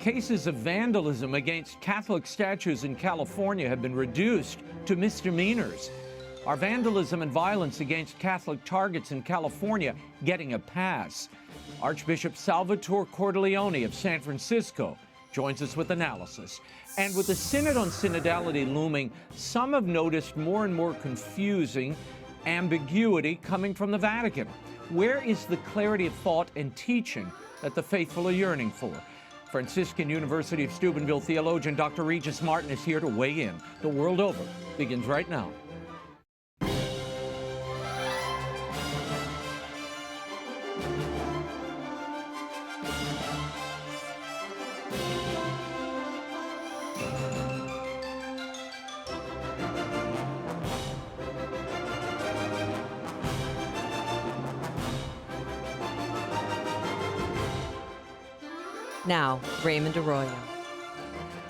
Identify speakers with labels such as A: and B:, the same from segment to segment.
A: Cases of vandalism against Catholic statues in California have been reduced to misdemeanors. Are vandalism and violence against Catholic targets in California getting a pass? Archbishop Salvatore Cordileone of San Francisco joins us with analysis. And with the Synod on Synodality looming, some have noticed more and more confusing ambiguity coming from the Vatican. Where is the clarity of thought and teaching that the faithful are yearning for? Franciscan University of Steubenville theologian Dr. Regis Martin is here to weigh in. The World Over begins right now.
B: Now, Raymond Arroyo.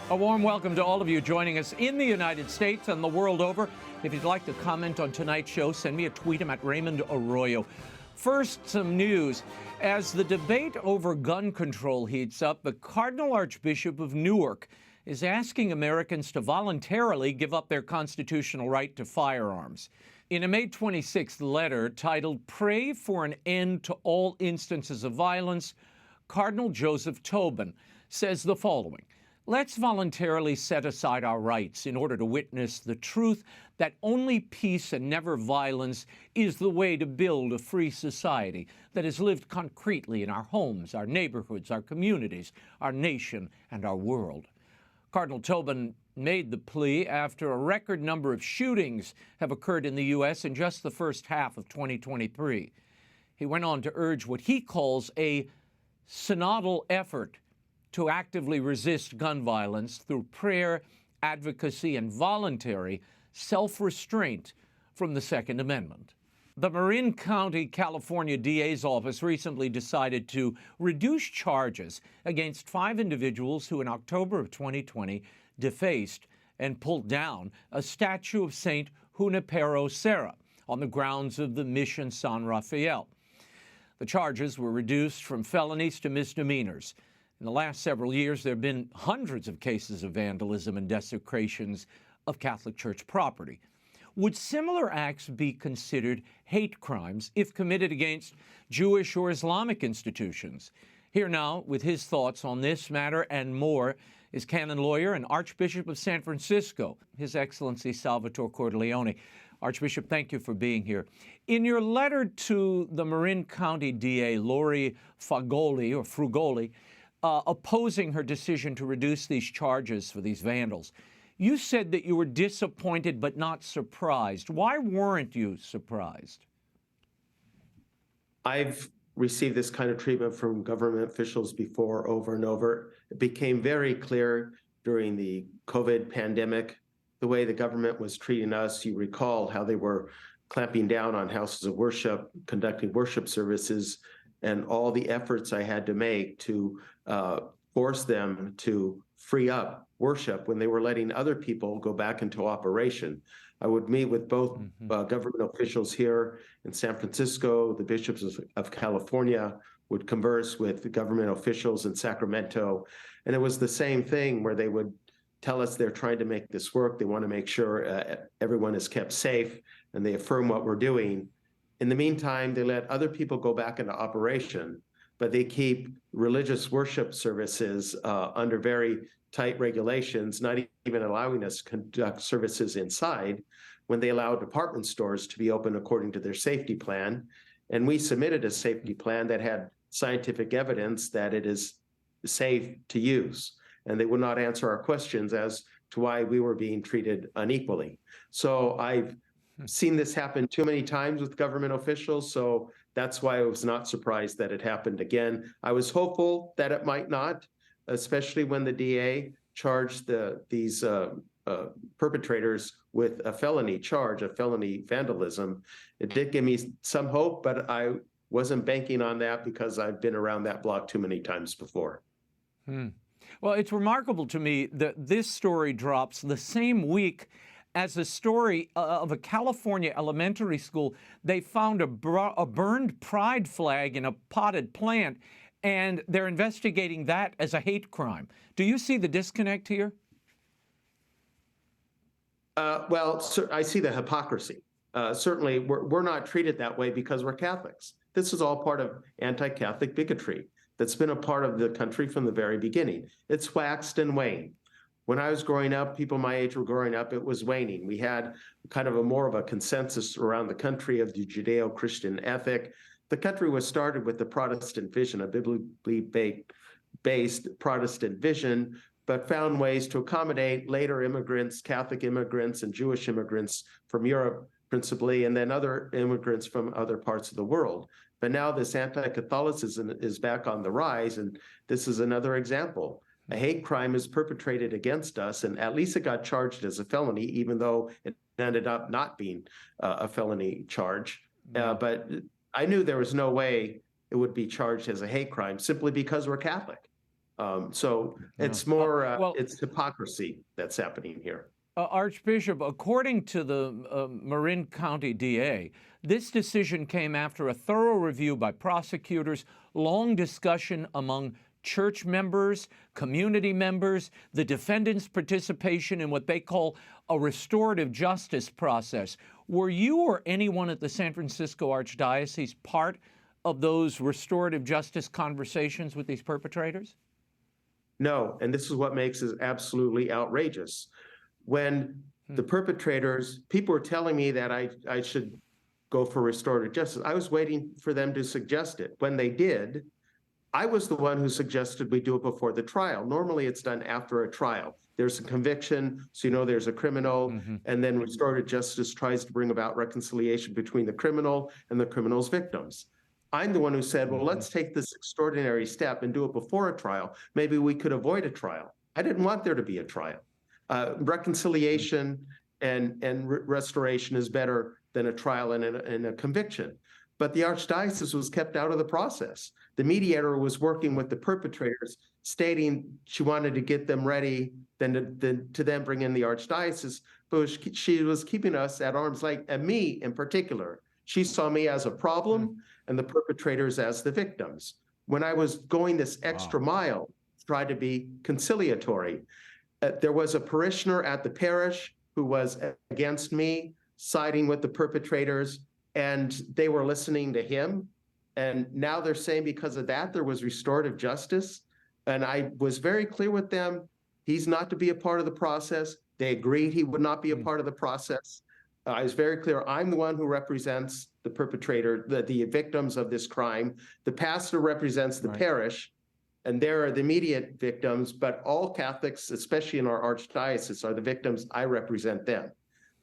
A: A warm welcome to all of you joining us in the United States and the world over. If you'd like to comment on tonight's show, send me a tweet. I'm at Raymond Arroyo. First, some news. As the debate over gun control heats up, the Cardinal Archbishop of Newark is asking Americans to voluntarily give up their constitutional right to firearms. In a May 26th letter titled "Pray for an End to All Instances of Violence," Cardinal Joseph Tobin says the following: "Let's voluntarily set aside our rights in order to witness the truth that only peace and never violence is the way to build a free society that is lived concretely in our homes, our neighborhoods, our communities, our nation, and our world." Cardinal Tobin made the plea after a record number of shootings have occurred in the U.S. in just the first half of 2023. He went on to urge what he calls a synodal effort to actively resist gun violence through prayer, advocacy, and voluntary self-restraint from the Second Amendment. The Marin County, California DA's office recently decided to reduce charges against 5 individuals who in October of 2020 defaced and pulled down a statue of Saint Junipero Serra on the grounds of the Mission San Rafael. The charges were reduced from felonies to misdemeanors. In the last several years, there have been hundreds of cases of vandalism and desecrations of Catholic Church property. Would similar acts be considered hate crimes if committed against Jewish or Islamic institutions? Here now, with his thoughts on this matter and more, is canon lawyer and Archbishop of San Francisco, His Excellency Salvatore Cordileone. Archbishop, thank you for being here. In your letter to the Marin County DA, Lori Frugoli, opposing her decision to reduce these charges for these vandals, you said that you were disappointed but not surprised. Why weren't you surprised?
C: I've received this kind of treatment from government officials before, over and over. It became very clear during the COVID pandemic the way the government was treating us. You recall how they were clamping down on houses of worship, conducting worship services, and all the efforts I had to make to force them to free up worship when they were letting other people go back into operation. I would meet with both government officials here in San Francisco. The bishops of California would converse with the government officials in Sacramento. And it was the same thing where they would tell us they're trying to make this work. They want to make sure everyone is kept safe, and they affirm what we're doing. In the meantime, they let other people go back into operation, but they keep religious worship services under very tight regulations, not even allowing us to conduct services inside when they allow department stores to be open according to their safety plan. And we submitted a safety plan that had scientific evidence that it is safe to use. And they would not answer our questions as to why we were being treated unequally. So I've seen this happen too many times with government officials, so that's why I was not surprised that it happened again. I was hopeful that it might not, especially when the DA charged these perpetrators with a felony charge, a felony vandalism. It did give me some hope, but I wasn't banking on that because I've been around that block too many times before.
A: Well, it's remarkable to me that this story drops the same week as a story of a California elementary school. They found a burned pride flag in a potted plant, and they're investigating that as a hate crime. Do you see the disconnect here?
C: Well, I see the hypocrisy. Certainly, we're not treated that way because we're Catholics. This is all part of anti-Catholic bigotry that's been a part of the country from the very beginning. It's waxed and waned. When I was growing up, people my age were growing up, it was waning. We had kind of more of a consensus around the country of the Judeo-Christian ethic. The country was started with the Protestant vision, a biblically based Protestant vision, but found ways to accommodate later immigrants, Catholic immigrants and Jewish immigrants from Europe principally, and then other immigrants from other parts of the world. But now this anti-Catholicism is back on the rise, and this is another example. A hate crime is perpetrated against us, and at least it got charged as a felony, even though it ended up not being a felony charge. But I knew there was no way it would be charged as a hate crime simply because we're Catholic. So it's more, it's hypocrisy that's happening here.
A: Archbishop, according to the Marin County DA, this decision came after a thorough review by prosecutors, long discussion among church members, community members, the defendant's participation in what they call a restorative justice process. Were you or anyone at the San Francisco Archdiocese part of those restorative justice conversations with these perpetrators?
C: No, and this is what makes it absolutely outrageous. When the perpetrators, people were telling me that I should go for restorative justice. I was waiting for them to suggest it. When they did, I was the one who suggested we do it before the trial. Normally it's done after a trial. There's a conviction, so you know there's a criminal, and then restorative justice tries to bring about reconciliation between the criminal and the criminal's victims. I'm the one who said, well, let's take this extraordinary step and do it before a trial. Maybe we could avoid a trial. I didn't want there to be a trial. Reconciliation and restoration is better than a trial and a conviction. But the Archdiocese was kept out of the process. The mediator was working with the perpetrators, stating she wanted to get them ready, then bring in the Archdiocese. But she was keeping us at arm's length, and me in particular. She saw me as a problem and the perpetrators as the victims. When I was going this extra mile, tried to be conciliatory, there was a parishioner at the parish who was against me, siding with the perpetrators, and they were listening to him. And now they're saying because of that, there was restorative justice. And I was very clear with them. He's not to be a part of the process. They agreed he would not be a part of the process. I was very clear. I'm the one who represents the perpetrator, the victims of this crime. The pastor represents the parish, and they're the immediate victims, but all Catholics, especially in our Archdiocese, are the victims. I represent them.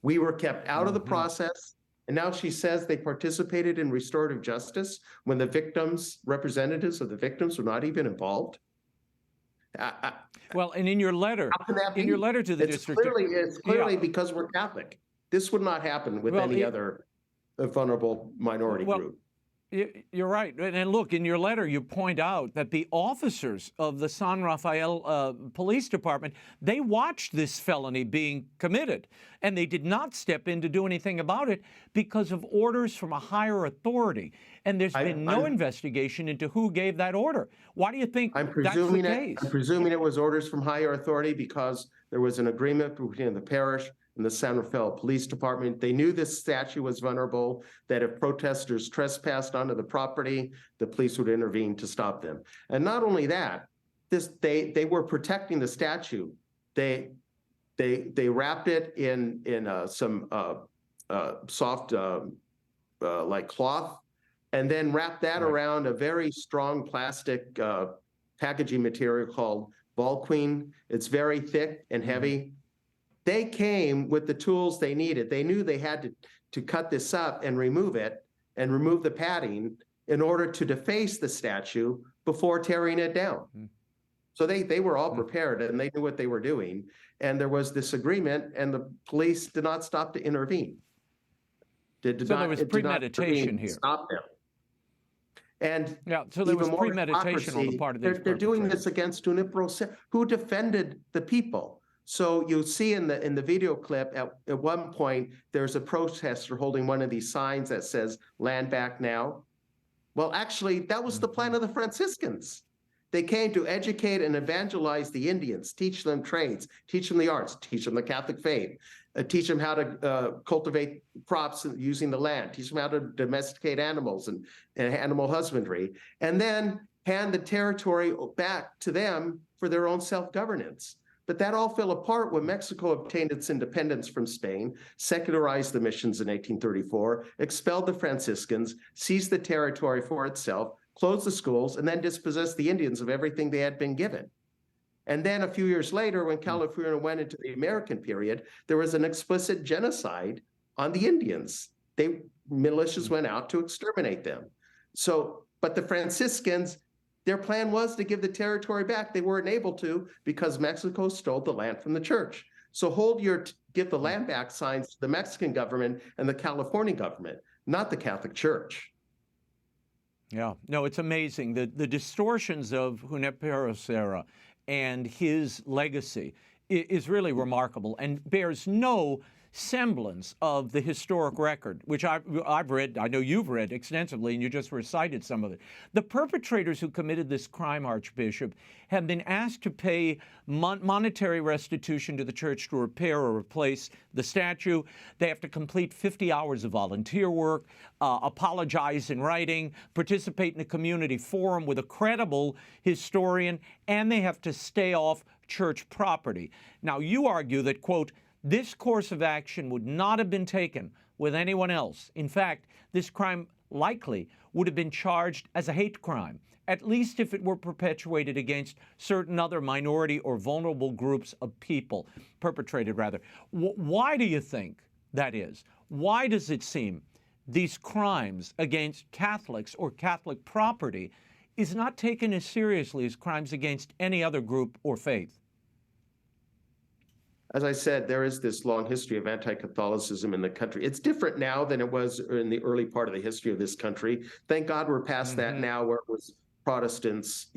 C: We were kept out of the process, and now she says they participated in restorative justice when the victims, representatives of the victims, were not even involved.
A: Well, and in your letter, to the district,
C: it's clearly because we're Catholic. This would not happen with any other vulnerable minority group.
A: You're right. And look, in your letter, you point out that the officers of the San Rafael Police Department, they watched this felony being committed, and they did not step in to do anything about it because of orders from a higher authority. And there's been no investigation into who gave that order. Why do you think that's the case?
C: I'm presuming it was orders from higher authority because there was an agreement between the parish and the San Rafael Police Department. They knew this statue was vulnerable, that if protesters trespassed onto the property, the police would intervene to stop them. And not only that, they were protecting the statue. They wrapped it in some soft like cloth, and then wrapped that around a very strong plastic packaging material called Volqueen. It's very thick and heavy. They came with the tools they needed. They knew they had to cut this up and remove it and remove the padding in order to deface the statue before tearing it down. So they were all prepared and they knew what they were doing. And there was this agreement, and the police did not stop to intervene.
A: So there was premeditation here.
C: Stop them. And
A: so there was premeditation on the part of these
C: they're doing this against Junipero Serra, who defended the people. So you'll see in the video clip, at one point, there's a protester holding one of these signs that says, "Land back now." Well, actually, that was the plan of the Franciscans. They came to educate and evangelize the Indians, teach them trades, teach them the arts, teach them the Catholic faith, teach them how to cultivate crops using the land, teach them how to domesticate animals and animal husbandry, and then hand the territory back to them for their own self-governance. But that all fell apart when Mexico obtained its independence from Spain, secularized the missions in 1834, expelled the Franciscans, seized the territory for itself, closed the schools, and then dispossessed the Indians of everything they had been given. And then a few years later, when California went into the American period, there was an explicit genocide on the Indians. Militias went out to exterminate them. So, but the Franciscans, their plan was to give the territory back. They weren't able to because Mexico stole the land from the church. So hold your give the land back signs to the Mexican government and the California government, not the Catholic Church.
A: Yeah, no, it's amazing. The distortions of Junipero Serra and his legacy is really remarkable and bears no semblance of the historic record, which I've read, I know you've read extensively, and you just recited some of it. The perpetrators who committed this crime, Archbishop, have been asked to pay monetary restitution to the church to repair or replace the statue. They have to complete 50 hours of volunteer work, apologize in writing, participate in a community forum with a credible historian, and they have to stay off church property. Now, you argue that, quote, this course of action would not have been taken with anyone else. In fact, this crime likely would have been charged as a hate crime, at least if it were perpetuated against certain other minority or vulnerable groups of people, perpetrated rather. Why do you think that is? Why does it seem these crimes against Catholics or Catholic property is not taken as seriously as crimes against any other group or faith?
C: As I said, there is this long history of anti-Catholicism in the country. It's different now than it was in the early part of the history of this country. Thank God we're past that now, where it was Protestants,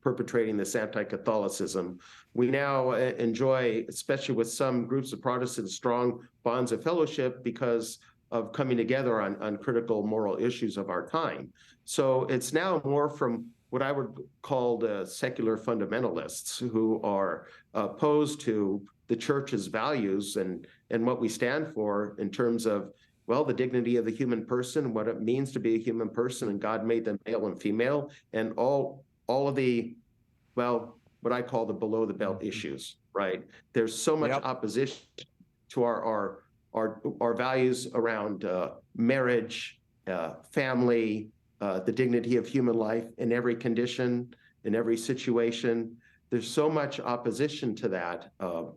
C: perpetrating this anti-Catholicism. We now enjoy, especially with some groups of Protestants, strong bonds of fellowship because of coming together on critical moral issues of our time. So it's now more from what I would call the secular fundamentalists who are opposed to the church's values and what we stand for in terms of, well, the dignity of the human person, what it means to be a human person, and God made them male and female, and all of the, well, what I call the below the belt issues, right? There's so much opposition to our values around marriage, family, the dignity of human life in every condition, in every situation. There's so much opposition to that.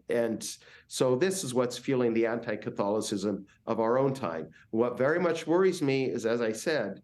C: And so this is what's fueling the anti-Catholicism of our own time. What very much worries me is, as I said,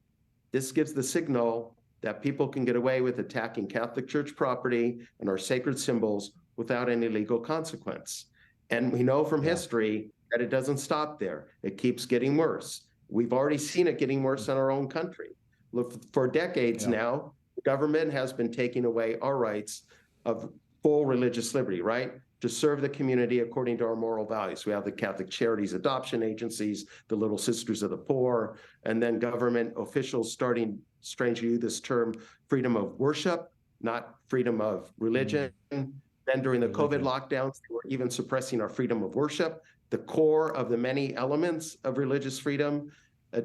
C: this gives the signal that people can get away with attacking Catholic Church property and our sacred symbols without any legal consequence. And we know from history that it doesn't stop there. It keeps getting worse. We've already seen it getting worse in our own country. Look, for decades now, the government has been taking away our rights of full religious liberty, right? To serve the community according to our moral values. We have the Catholic Charities adoption agencies, the Little Sisters of the Poor, and then government officials starting, strangely, this term freedom of worship, not freedom of religion. Then during the COVID lockdowns, they were even suppressing our freedom of worship, the core of the many elements of religious freedom.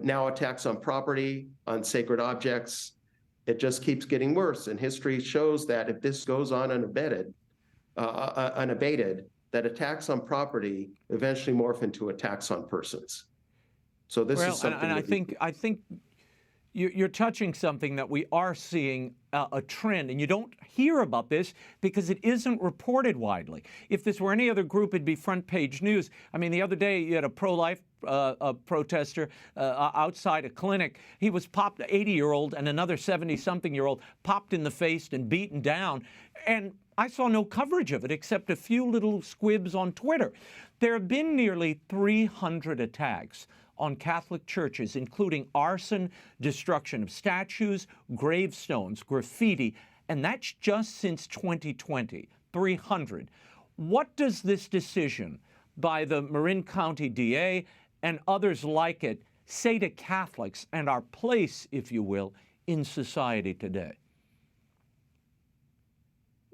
C: Now attacks on property, on sacred objects. It just keeps getting worse. And history shows that if this goes on unabated, that attacks on property eventually morph into attacks on persons. So this is something.
A: And I think you're touching something that we are seeing a trend, and you don't hear about this because it isn't reported widely. If this were any other group, it'd be front page news. I mean, the other day you had a pro-life protester outside a clinic. He was popped, 80-year-old, and another 70-something-year-old popped in the face and beaten down. And I saw no coverage of it except a few little squibs on Twitter. There have been nearly 300 attacks on Catholic churches, including arson, destruction of statues, gravestones, graffiti, and that's just since 2020, 300. What does this decision by the Marin County DA and others like it say to Catholics and our place, if you will, in society today?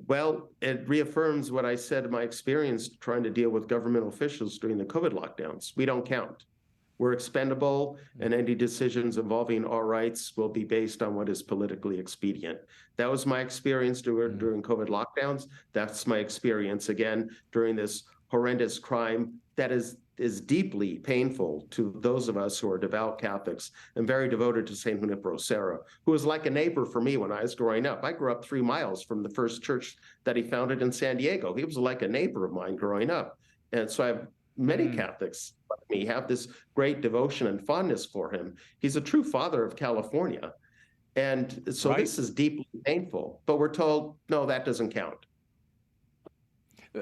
C: Well, it reaffirms what I said in my experience trying to deal with government officials during the COVID lockdowns. We don't count. We're expendable, and any decisions involving our rights will be based on what is politically expedient. That was my experience during COVID lockdowns. That's my experience again during this horrendous crime that is deeply painful to those of us who are devout Catholics and very devoted to St. Junipero Serra, who was like a neighbor for me when I was growing up. I grew up 3 miles from the first church that he founded in San Diego. He was like a neighbor of mine growing up. And so I have many Catholics like me have this great devotion and fondness for him. He's a true father of California. And so this is deeply painful, but we're told, no, that doesn't count.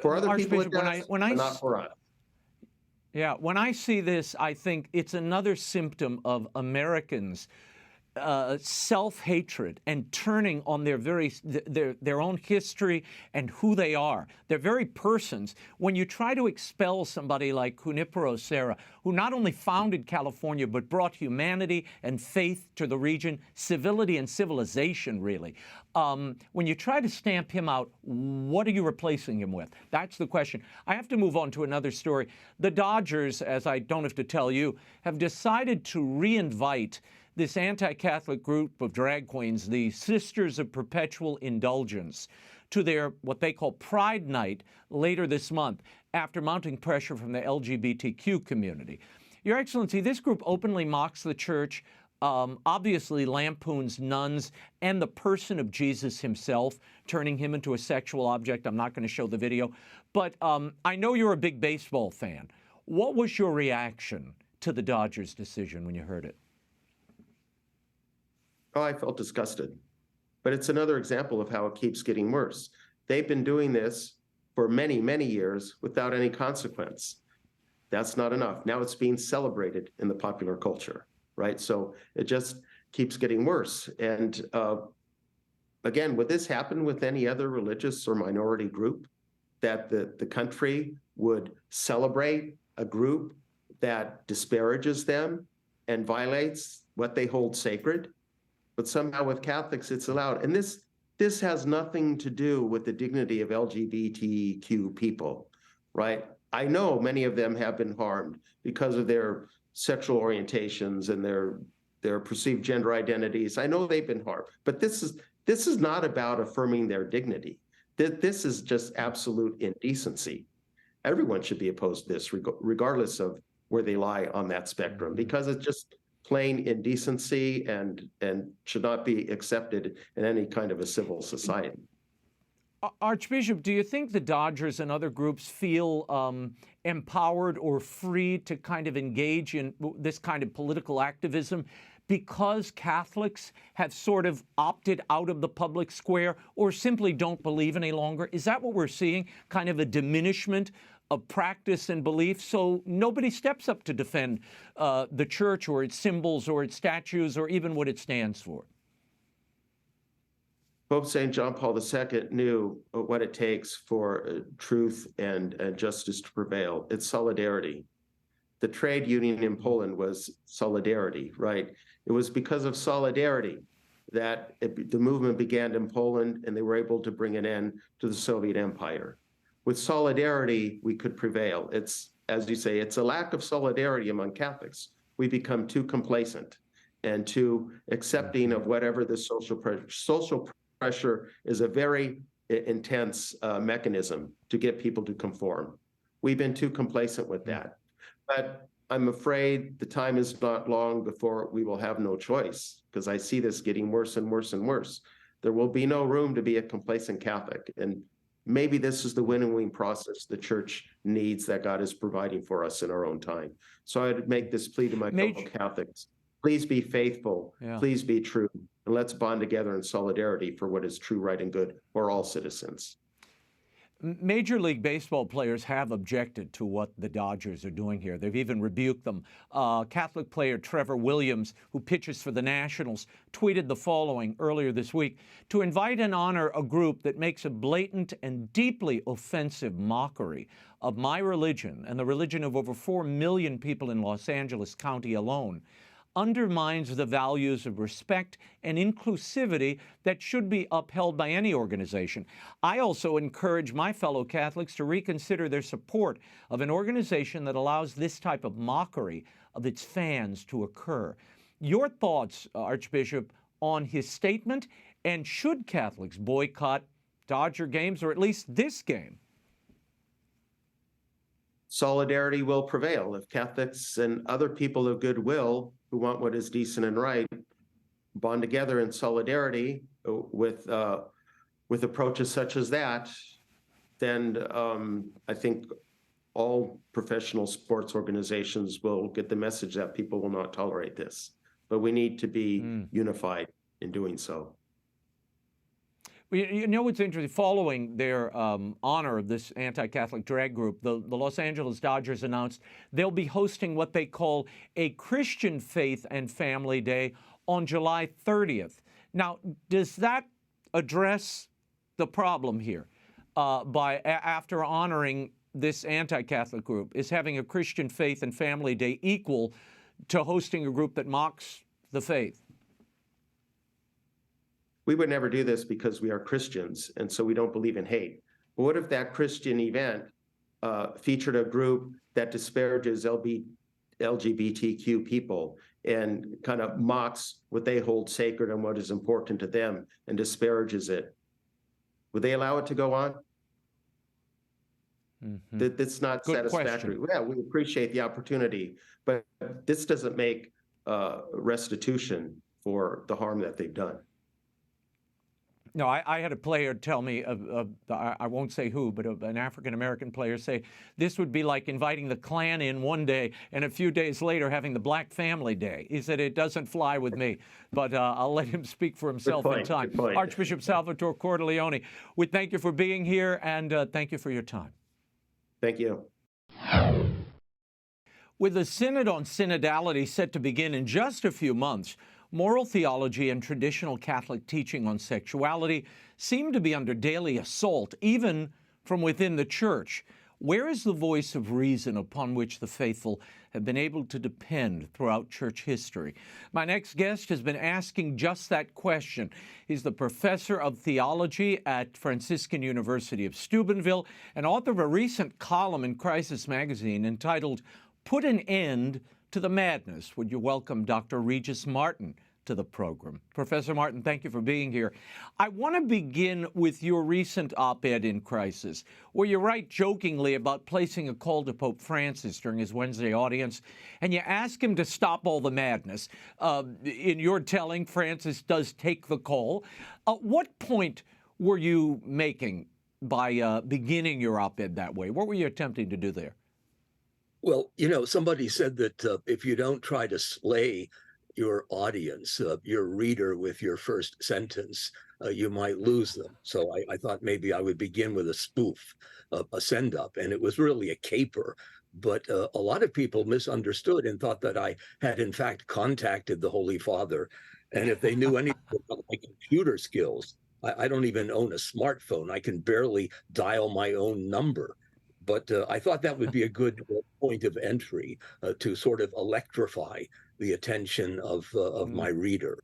C: For other people, it does, but not for us.
A: Yeah, when I see this, I think it's another symptom of Americans' self-hatred and turning on their own history and who they are, their very persons. When you try to expel somebody like Junipero Serra, who not only founded California but brought humanity and faith to the region, civility and civilization, really. When you try to stamp him out, what are you replacing him with? That's the question. I have to move on to another story. The Dodgers, as I don't have to tell you, have decided to reinvite this anti-Catholic group of drag queens, the Sisters of Perpetual Indulgence, to their what they call Pride Night later this month after mounting pressure from the LGBTQ community. Your Excellency, this group openly mocks the Church, obviously lampoons nuns and the person of Jesus himself, turning him into a sexual object. I'm not going to show the video, but I know you're a big baseball fan. What was your reaction to the Dodgers' decision when you heard it?
C: Oh, I felt disgusted. But it's another example of how it keeps getting worse. They've been doing this for many, many years without any consequence. That's not enough. Now it's being celebrated in the popular culture, right? So it just keeps getting worse. And again, would this happen with any other religious or minority group, that the country would celebrate a group that disparages them and violates what they hold sacred? But somehow with Catholics, it's allowed. And this has nothing to do with the dignity of LGBTQ people, right? I know many of them have been harmed because of their sexual orientations and their perceived gender identities. I know they've been harmed, but this is not about affirming their dignity. This is just absolute indecency. Everyone should be opposed to this, regardless of where they lie on that spectrum, because it's just plain indecency and should not be accepted in any kind of a civil society.
A: Archbishop, do you think the Dodgers and other groups feel empowered or free to kind of engage in this kind of political activism because Catholics have sort of opted out of the public square or simply don't believe any longer? Is that what we're seeing, kind of a diminishment of practice and belief, so nobody steps up to defend the Church or its symbols or its statues or even what it stands for?
C: Pope St. John Paul II knew what it takes for truth and justice to prevail. It's solidarity. The trade union in Poland was solidarity, right? It was because of solidarity that the movement began in Poland and they were able to bring an end to the Soviet Empire. With solidarity, we could prevail. It's, as you say, it's a lack of solidarity among Catholics. We become too complacent and too accepting of whatever the social pressure. Social pressure is a very intense mechanism to get people to conform. We've been too complacent with that. But I'm afraid the time is not long before we will have no choice, because I see this getting worse and worse and worse. There will be no room to be a complacent Catholic. And maybe this is the winnowing process the Church needs, that God is providing for us in our own time. So I'd make this plea to my fellow Catholics. Please be faithful. Please be true. And let's bond together in solidarity for what is true, right, and good for all citizens.
A: Major League Baseball players have objected to what the Dodgers are doing here. They've even rebuked them. Catholic player Trevor Williams, who pitches for the Nationals, tweeted the following earlier this week: "To invite and honor a group that makes a blatant and deeply offensive mockery of my religion and the religion of over 4 million people in Los Angeles County alone undermines the values of respect and inclusivity that should be upheld by any organization. I also encourage my fellow Catholics to reconsider their support of an organization that allows this type of mockery of its fans to occur." Your thoughts, Archbishop, on his statement, and should Catholics boycott Dodger games, or at least this game?
C: Solidarity will prevail. If Catholics and other people of goodwill who want what is decent and right bond together in solidarity with approaches such as that, then I think all professional sports organizations will get the message that people will not tolerate this. But we need to be unified in doing so.
A: Well, you know what's interesting? Following their honor of this anti-Catholic drag group, the Los Angeles Dodgers announced they'll be hosting what they call a Christian Faith and Family Day on July 30th. Now, does that address the problem here after honoring this anti-Catholic group? Is having a Christian Faith and Family Day equal to hosting a group that mocks the faith?
C: We would never do this because we are Christians, and so we don't believe in hate. But what if that Christian event featured a group that disparages LGBTQ people and kind of mocks what they hold sacred and what is important to them and disparages it? Would they allow it to go on? That's not
A: Good
C: satisfactory.
A: question.
C: Yeah, we appreciate the opportunity, but this doesn't make restitution for the harm that they've done.
A: No, I had a player tell me, I won't say who, but an African-American player say, this would be like inviting the Klan in one day and a few days later having the Black Family Day. He said, it doesn't fly with me, but I'll let him speak for himself in time. Archbishop Salvatore Cordileone, we thank you for being here, and thank you for your time.
C: Thank you.
A: With the Synod on Synodality set to begin in just a few months, moral theology and traditional Catholic teaching on sexuality seem to be under daily assault, even from within the Church. Where is the voice of reason upon which the faithful have been able to depend throughout Church history? My next guest has been asking just that question. He's the professor of theology at Franciscan University of Steubenville and author of a recent column in Crisis Magazine entitled "Put an End to the Madness." Would you welcome Dr. Regis Martin to the program? Professor Martin, thank you for being here. I want to begin with your recent op-ed in Crisis, where you write jokingly about placing a call to Pope Francis during his Wednesday audience, and you ask him to stop all the madness. In your telling, Francis does take the call. What point were you making by beginning your op-ed that way? What were you attempting to do there?
D: Well, you know, somebody said that if you don't try to slay your audience, your reader with your first sentence, you might lose them. So I thought maybe I would begin with a spoof, a send-up, and it was really a caper. But a lot of people misunderstood and thought that I had, in fact, contacted the Holy Father. And if they knew anything about my computer skills, I don't even own a smartphone. I can barely dial my own number. But I thought that would be a good point of entry to sort of electrify the attention of my reader.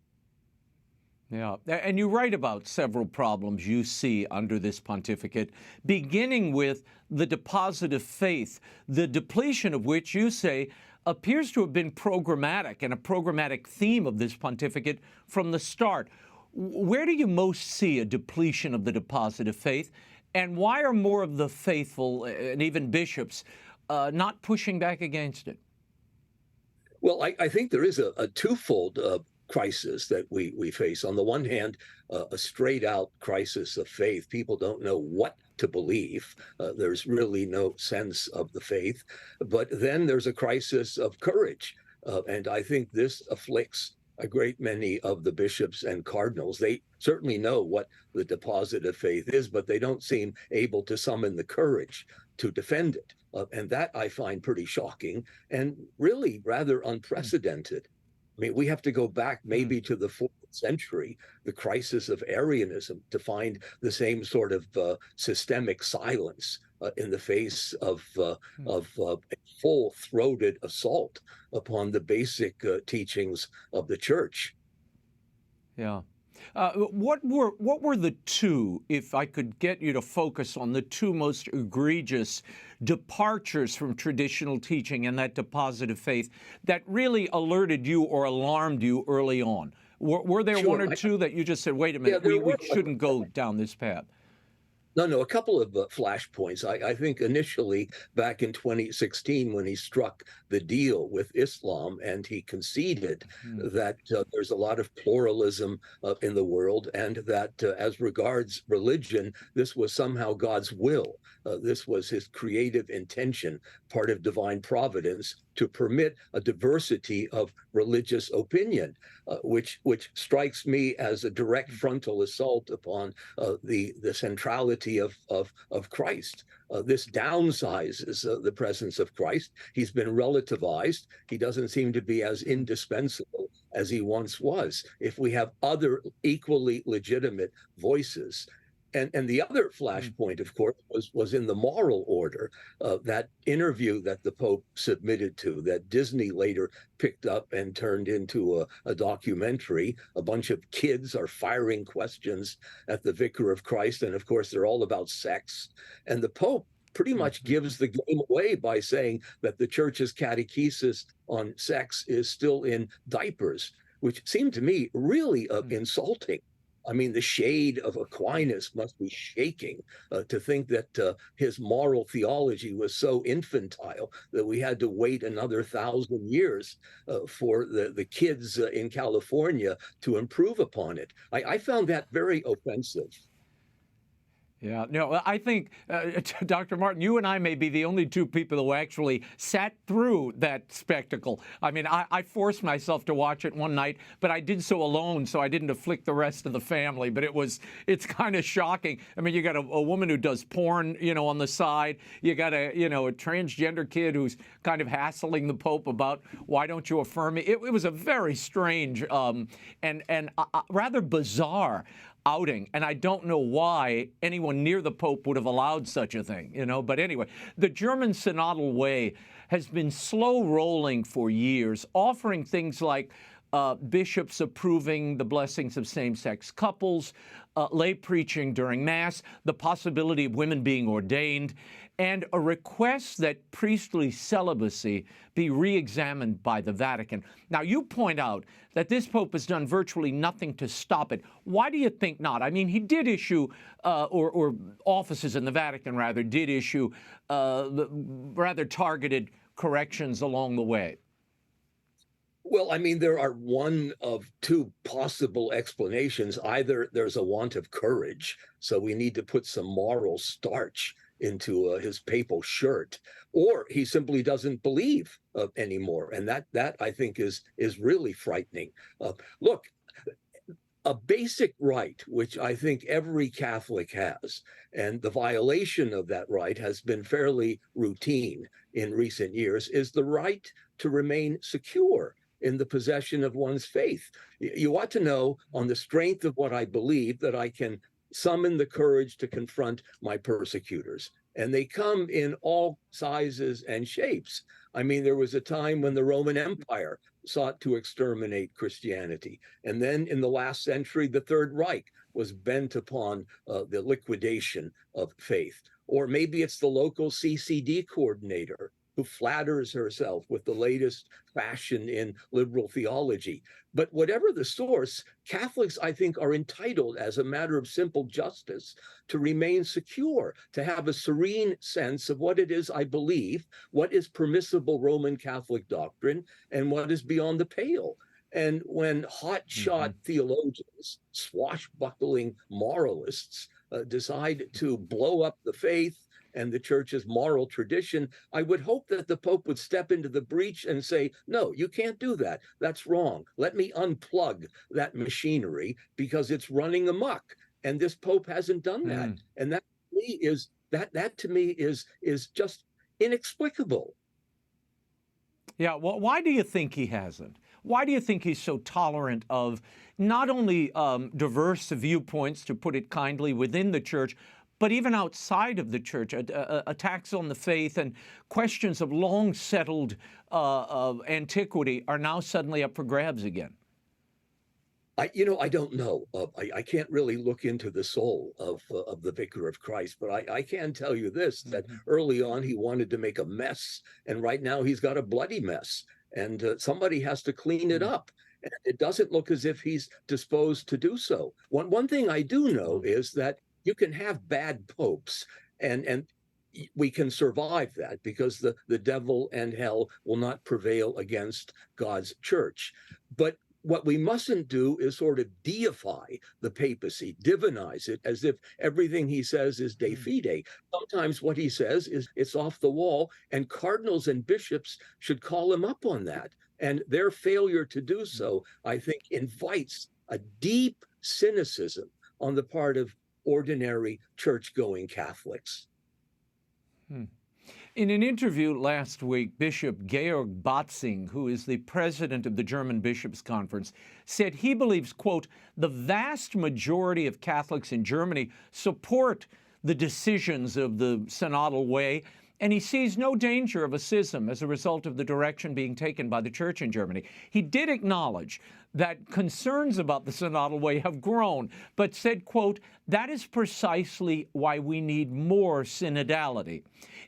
A: Yeah, and you write about several problems you see under this pontificate, beginning with the deposit of faith, the depletion of which you say appears to have been programmatic and a programmatic theme of this pontificate from the start. Where do you most see a depletion of the deposit of faith? And why are more of the faithful and even bishops not pushing back against it?
D: Well, I think there is a twofold crisis that we face. On the one hand, a straight out crisis of faith. People don't know what to believe. There's really no sense of the faith. But then there's a crisis of courage. And I think this afflicts a great many of the bishops and cardinals, they certainly know what the deposit of faith is, but they don't seem able to summon the courage to defend it. And that I find pretty shocking and really rather unprecedented. I mean, we have to go back maybe to the 4th century, the crisis of Arianism, to find the same sort of systemic silence in the face of a full-throated assault upon the basic teachings of the Church.
A: Yeah. What were the two, if I could get you to focus on the two most egregious departures from traditional teaching and that deposit of faith that really alerted you or alarmed you early on? Were there one or two that you just said, wait a minute, we shouldn't go down this path?
D: No, a couple of flashpoints. I think initially back in 2016, when he struck the deal with Islam and he conceded that there's a lot of pluralism in the world, and that as regards religion, this was somehow God's will. This was his creative intention, part of divine providence, to permit a diversity of religious opinion, which strikes me as a direct frontal assault upon the centrality of Christ. This downsizes the presence of Christ. He's been relativized. He doesn't seem to be as indispensable as he once was. If we have other equally legitimate voices. And the other flashpoint, of course, was in the moral order. That interview that the Pope submitted to, that Disney later picked up and turned into a documentary. A bunch of kids are firing questions at the Vicar of Christ, and of course, they're all about sex. And the Pope pretty much gives the game away by saying that the Church's catechesis on sex is still in diapers, which seemed to me really insulting. I mean, the shade of Aquinas must be shaking to think that his moral theology was so infantile that we had to wait another 1,000 years for the kids in California to improve upon it. I found that very offensive.
A: Yeah, no, I think, Dr. Martin, you and I may be the only two people who actually sat through that spectacle. I mean, I forced myself to watch it one night, but I did so alone, so I didn't afflict the rest of the family. But it's kind of shocking. I mean, you got a woman who does porn, on the side. You got a transgender kid who's kind of hassling the Pope about, why don't you affirm me? It was a very strange and rather bizarre outing, and I don't know why anyone near the Pope would have allowed such a thing, But anyway, the German synodal way has been slow rolling for years, offering things like bishops approving the blessings of same-sex couples, lay preaching during Mass, the possibility of women being ordained, and a request that priestly celibacy be re-examined by the Vatican. Now, you point out that this Pope has done virtually nothing to stop it. Why do you think not? I mean, he did issue, or offices in the Vatican, rather, did issue rather targeted corrections along the way.
D: Well, I mean, there are one of two possible explanations. Either there's a want of courage, so we need to put some moral starch into his papal shirt, or he simply doesn't believe anymore, and that I think is really frightening. Look, a basic right, which I think every Catholic has, and the violation of that right has been fairly routine in recent years, is the right to remain secure in the possession of one's faith. You ought to know, on the strength of what I believe, that I can summon the courage to confront my persecutors. And they come in all sizes and shapes. I mean, there was a time when the Roman Empire sought to exterminate Christianity. And then in the last century, the Third Reich was bent upon the liquidation of faith. Or maybe it's the local CCD coordinator who flatters herself with the latest fashion in liberal theology. But whatever the source, Catholics, I think, are entitled, as a matter of simple justice, to remain secure, to have a serene sense of what it is I believe, what is permissible Roman Catholic doctrine, and what is beyond the pale. And when hotshot theologians, swashbuckling moralists, decide to blow up the faith and the church's moral tradition, I would hope that the Pope would step into the breach and say, no, you can't do that. That's wrong. Let me unplug that machinery because it's running amok. And this Pope hasn't done that. And that to me is just inexplicable.
A: Yeah, well, why do you think he hasn't? Why do you think he's so tolerant of not only diverse viewpoints, to put it kindly, within the church, but even outside of the church, attacks on the faith and questions of long settled antiquity are now suddenly up for grabs again?
D: I don't know. I can't really look into the soul of the Vicar of Christ, but I can tell you this, that early on he wanted to make a mess, and right now he's got a bloody mess, and somebody has to clean it up. And it doesn't look as if he's disposed to do so. One thing I do know is that you can have bad popes, and we can survive that because the devil and hell will not prevail against God's church. But what we mustn't do is sort of deify the papacy, divinize it as if everything he says is de fide. Sometimes what he says is it's off the wall, and cardinals and bishops should call him up on that. And their failure to do so, I think, invites a deep cynicism on the part of ordinary church-going Catholics.
A: In an interview last week, Bishop Georg Batzing, who is the president of the German Bishops' Conference, said he believes, quote, the vast majority of Catholics in Germany support the decisions of the synodal way, and he sees no danger of a schism as a result of the direction being taken by the church in Germany. He did acknowledge that concerns about the synodal way have grown, but said, quote, that is precisely why we need more synodality,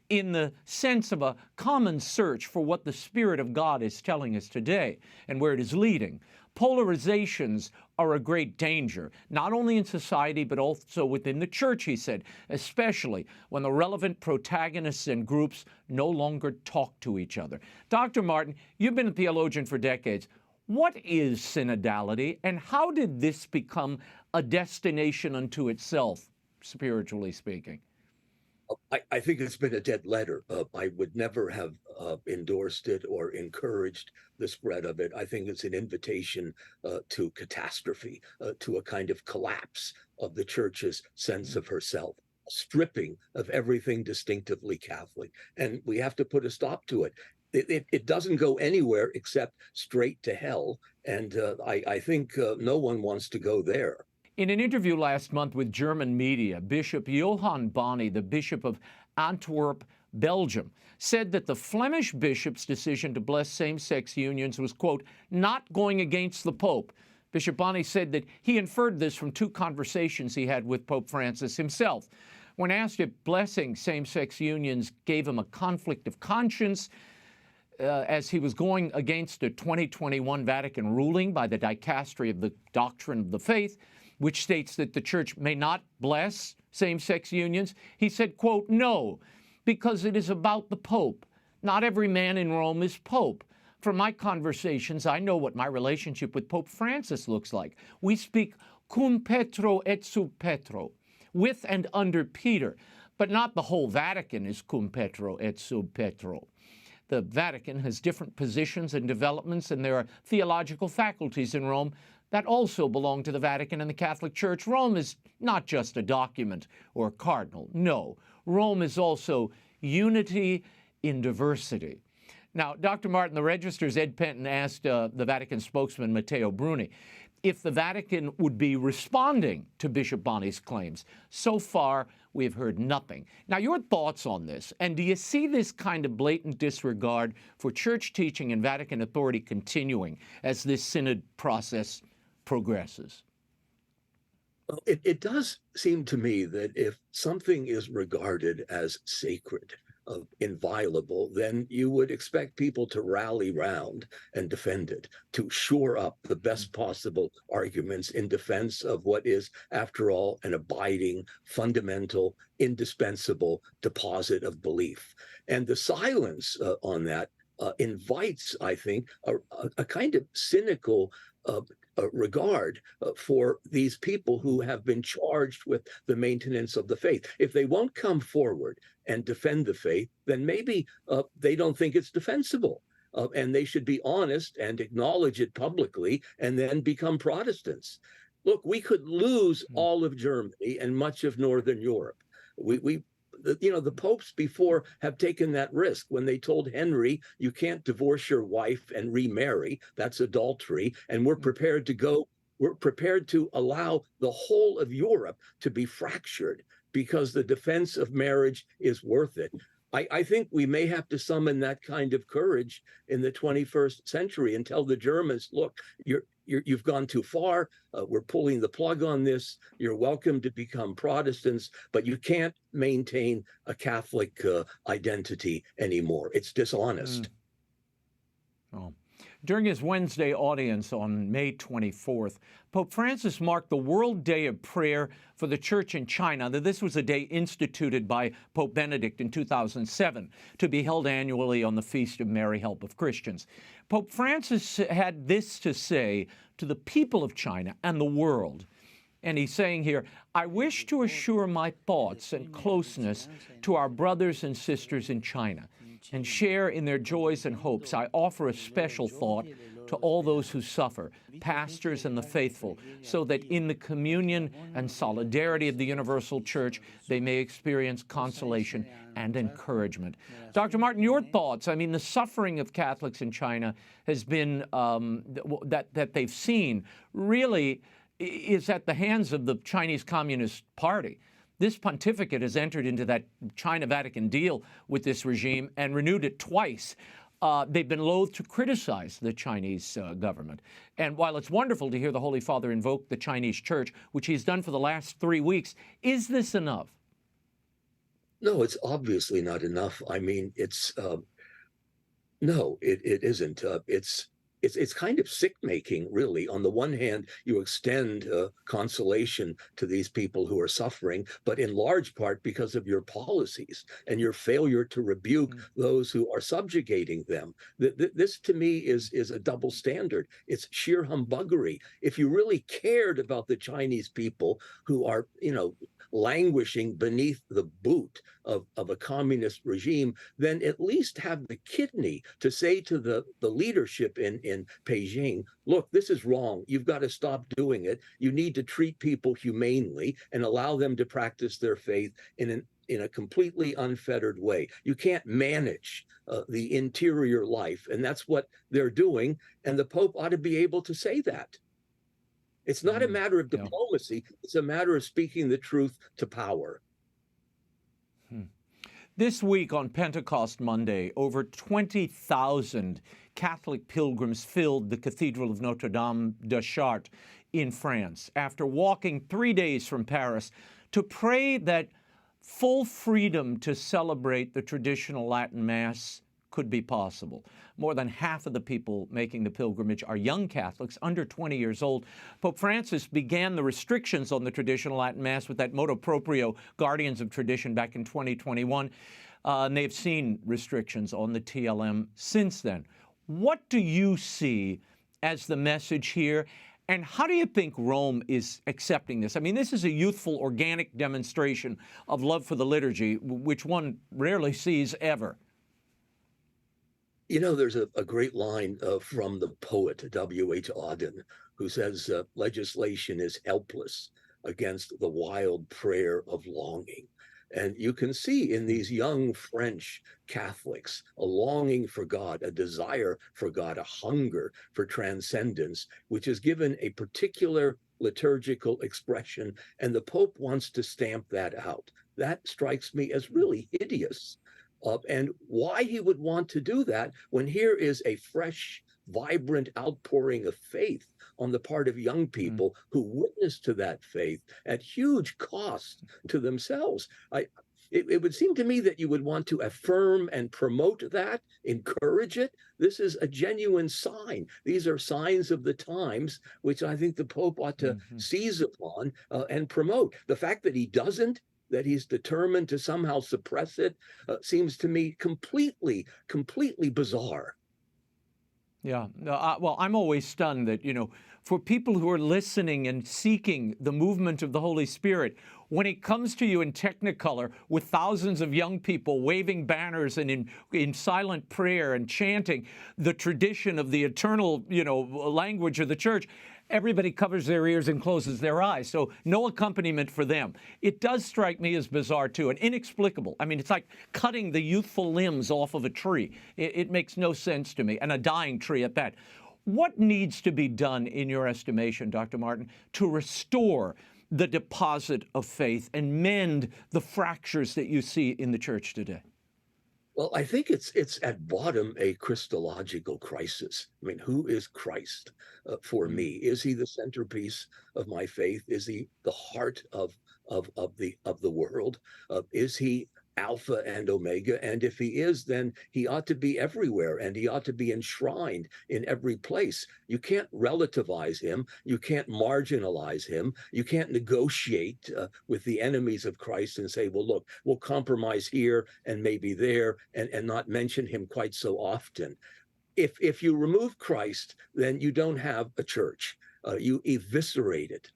A: in the sense of a common search for what the Spirit of God is telling us today and where it is leading. Polarizations are a great danger, not only in society, but also within the church, he said, especially when the relevant protagonists and groups no longer talk to each other. Dr. Martin, you've been a theologian for decades. What is synodality, and how did this become a destination unto itself, spiritually speaking?
D: I think it's been a dead letter. I would never have endorsed it or encouraged the spread of it. I think it's an invitation to catastrophe, to a kind of collapse of the church's sense of herself, stripping of everything distinctively Catholic. And we have to put a stop to it. It doesn't go anywhere except straight to hell. And I think no one wants to go there.
A: In an interview last month with German media, Bishop Johann Boni, the Bishop of Antwerp, Belgium, said that the Flemish bishop's decision to bless same-sex unions was, quote, not going against the Pope. Bishop Boni said that he inferred this from two conversations he had with Pope Francis himself. When asked if blessing same-sex unions gave him a conflict of conscience, as he was going against a 2021 Vatican ruling by the Dicastery of the Doctrine of the Faith, which states that the church may not bless same-sex unions, he said, quote, no, because it is about the Pope. Not every man in Rome is Pope. From my conversations, I know what my relationship with Pope Francis looks like. We speak cum Petro et sub Petro, with and under Peter, but not the whole Vatican is cum Petro et sub Petro. The Vatican has different positions and developments, and there are theological faculties in Rome that also belong to the Vatican and the Catholic Church. Rome is not just a document or a cardinal. No, Rome is also unity in diversity. Now, Dr. Martin, the Register's Ed Penton asked the Vatican spokesman, Matteo Bruni, if the Vatican would be responding to Bishop Boni's claims. So far, we have heard nothing. Now, your thoughts on this, and do you see this kind of blatant disregard for church teaching and Vatican authority continuing as this synod process progresses?
D: It does seem to me that if something is regarded as sacred, inviolable, then you would expect people to rally round and defend it, to shore up the best possible arguments in defense of what is, after all, an abiding, fundamental, indispensable deposit of belief. And the silence on that invites, I think, a kind of cynical regard for these people who have been charged with the maintenance of the faith. If they won't come forward and defend the faith, then maybe they don't think it's defensible. And they should be honest and acknowledge it publicly and then become Protestants. Look, we could lose all of Germany and much of Northern Europe. The popes before have taken that risk when they told Henry, you can't divorce your wife and remarry. That's adultery. And we're prepared to allow the whole of Europe to be fractured because the defense of marriage is worth it. I think we may have to summon that kind of courage in the 21st century and tell the Germans, look, you've gone too far. We're pulling the plug on this. You're welcome to become Protestants, but you can't maintain a Catholic identity anymore. It's dishonest.
A: Oh. During his Wednesday audience on May 24th, Pope Francis marked the World Day of Prayer for the Church in China. This was a day instituted by Pope Benedict in 2007 to be held annually on the Feast of Mary, Help of Christians. Pope Francis had this to say to the people of China and the world. And he's saying here, I wish to assure my thoughts and closeness to our brothers and sisters in China and share in their joys and hopes. I offer a special thought to all those who suffer, pastors and the faithful, so that in the communion and solidarity of the universal church, they may experience consolation and encouragement. Dr. Martin, your thoughts? I mean, the suffering of Catholics in China has been, that they've seen, really is at the hands of the Chinese Communist Party. This pontificate has entered into that China-Vatican deal with this regime and renewed it twice. They've been loath to criticize the Chinese government. And while it's wonderful to hear the Holy Father invoke the Chinese church, which he's done for the last 3 weeks, is this enough?
D: No, it's obviously not enough. I mean, no, it isn't. It's kind of sick-making, really. On the one hand, you extend consolation to these people who are suffering, but in large part because of your policies and your failure to rebuke those who are subjugating them. This, to me, is a double standard. It's sheer humbuggery. If you really cared about the Chinese people who are, languishing beneath the boot of a communist regime, then at least have the kidney to say to the leadership in Beijing, look, this is wrong. You've got to stop doing it. You need to treat people humanely and allow them to practice their faith in a completely unfettered way. You can't manage the interior life, and that's what they're doing, and the Pope ought to be able to say that. It's not a matter of diplomacy. It's a matter of speaking the truth to power.
A: This week on Pentecost Monday, over 20,000 Catholic pilgrims filled the Cathedral of Notre Dame de Chartres in France after walking 3 days from Paris to pray that full freedom to celebrate the traditional Latin Mass could be possible. More than half of the people making the pilgrimage are young Catholics, under 20 years old. Pope Francis began the restrictions on the traditional Latin Mass with that motu proprio, Guardians of Tradition, back in 2021. And they've seen restrictions on the TLM since then. What do you see as the message here? And how do you think Rome is accepting this? I mean, this is a youthful, organic demonstration of love for the liturgy, which one rarely sees ever.
D: There's a great line from the poet W.H. Auden, who says, legislation is helpless against the wild prayer of longing. And you can see in these young French Catholics a longing for God, a desire for God, a hunger for transcendence, which is given a particular liturgical expression. And the Pope wants to stamp that out. That strikes me as really hideous. And why he would want to do that when here is a fresh, vibrant outpouring of faith on the part of young people who witness to that faith at huge cost to themselves. It would seem to me that you would want to affirm and promote that, encourage it. This is a genuine sign. These are signs of the times, which I think the Pope ought to seize upon and promote. The fact that he doesn't, that he's determined to somehow suppress it, seems to me completely bizarre.
A: Yeah. Well, I'm always stunned that, for people who are listening and seeking the movement of the Holy Spirit, when it comes to you in Technicolor with thousands of young people waving banners and in silent prayer and chanting the tradition of the eternal, language of the church, everybody covers their ears and closes their eyes. So no accompaniment for them. It does strike me as bizarre, too, and inexplicable. I mean, it's like cutting the youthful limbs off of a tree. It makes no sense to me, and a dying tree at that. What needs to be done, in your estimation, Dr. Martin, to restore the deposit of faith and mend the fractures that you see in the church today?
D: Well, I think it's at bottom a Christological crisis. I mean, who is Christ for me? Is he the centerpiece of my faith? Is he the heart of the world? Is he Alpha and Omega? And if he is, then he ought to be everywhere, and he ought to be enshrined in every place. You can't relativize him. You can't marginalize him. You can't negotiate with the enemies of Christ and say, well, look, we'll compromise here and maybe there and not mention him quite so often. If you remove Christ, then you don't have a church. You eviscerate it.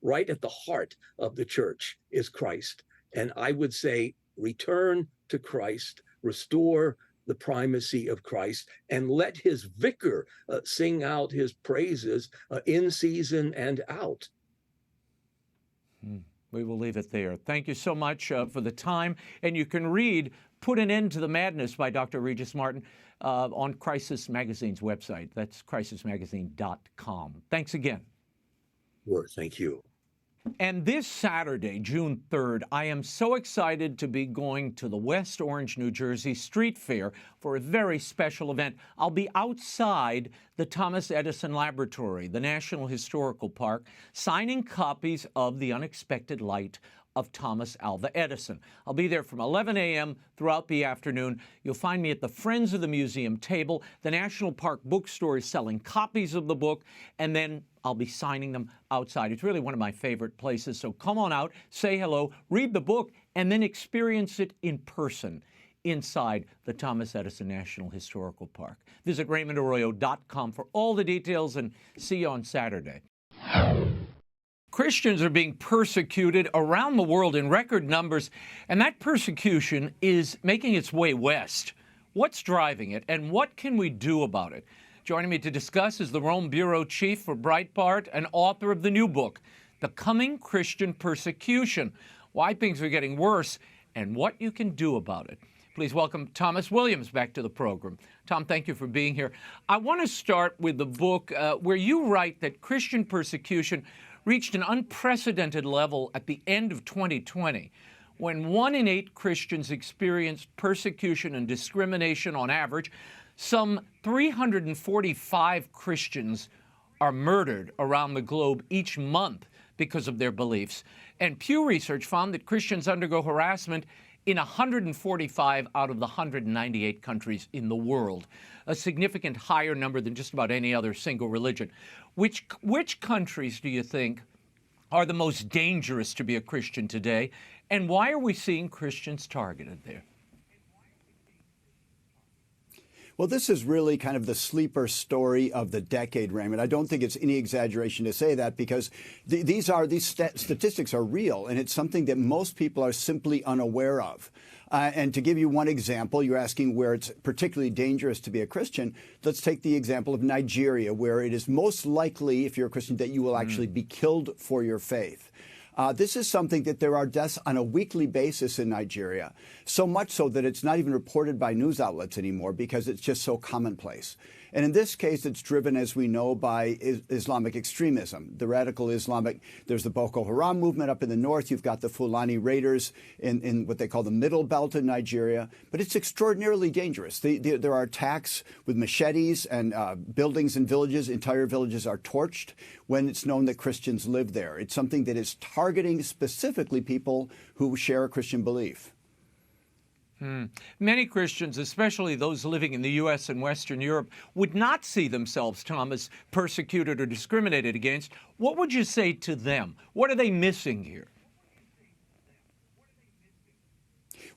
D: Right at the heart of the church is Christ. And I would say, return to Christ, restore the primacy of Christ, and let his vicar sing out his praises in season and out.
A: We will leave it there. Thank you so much for the time. And you can read Put an End to the Madness by Dr. Regis Martin on Crisis Magazine's website. That's crisismagazine.com. Thanks again.
D: Sure, thank you.
A: And this Saturday, June 3rd, I am so excited to be going to the West Orange, New Jersey Street Fair for a very special event. I'll be outside the Thomas Edison Laboratory, the National Historical Park, signing copies of The Unexpected Light of Thomas Alva Edison. I'll be there from 11 a.m. throughout the afternoon. You'll find me at the Friends of the Museum table. The National Park Bookstore is selling copies of the book, and then I'll be signing them outside. It's really one of my favorite places, so come on out, say hello, read the book, and then experience it in person inside the Thomas Edison National Historical Park. Visit RaymondArroyo.com for all the details, and see you on Saturday. Christians are being persecuted around the world in record numbers, and that persecution is making its way west. What's driving it, and what can we do about it? Joining me to discuss is the Rome Bureau Chief for Breitbart and author of the new book, The Coming Christian Persecution: Why Things Are Getting Worse and What You Can Do About It. Please welcome Thomas Williams back to the program. Tom, thank you for being here. I want to start with the book where you write that Christian persecution reached an unprecedented level at the end of 2020, when 1 in 8 Christians experienced persecution and discrimination on average. Some 345 Christians are murdered around the globe each month because of their beliefs. And Pew Research found that Christians undergo harassment in 145 out of the 198 countries in the world, a significant higher number than just about any other single religion. Which countries do you think are the most dangerous to be a Christian today, and why are we seeing Christians targeted there?
E: Well, this is really kind of the sleeper story of the decade, Raymond. I don't think it's any exaggeration to say that, because these statistics are real, and it's something that most people are simply unaware of. And to give you one example, you're asking where it's particularly dangerous to be a Christian. Let's take the example of Nigeria, where it is most likely, if you're a Christian, that you will actually be killed for your faith. This is something that there are deaths on a weekly basis in Nigeria, so much so that it's not even reported by news outlets anymore because it's just so commonplace. And in this case, it's driven, as we know, by Islamic extremism, the radical Islamic. There's the Boko Haram movement up in the north. You've got the Fulani Raiders in what they call the middle belt in Nigeria. But it's extraordinarily dangerous. There are attacks with machetes, and buildings and villages, entire villages are torched when it's known that Christians live there. It's something that is targeting specifically people who share a Christian belief.
A: Many Christians, especially those living in the U.S. and Western Europe, would not see themselves, Tom, as persecuted or discriminated against. What would you say to them? What are they missing here?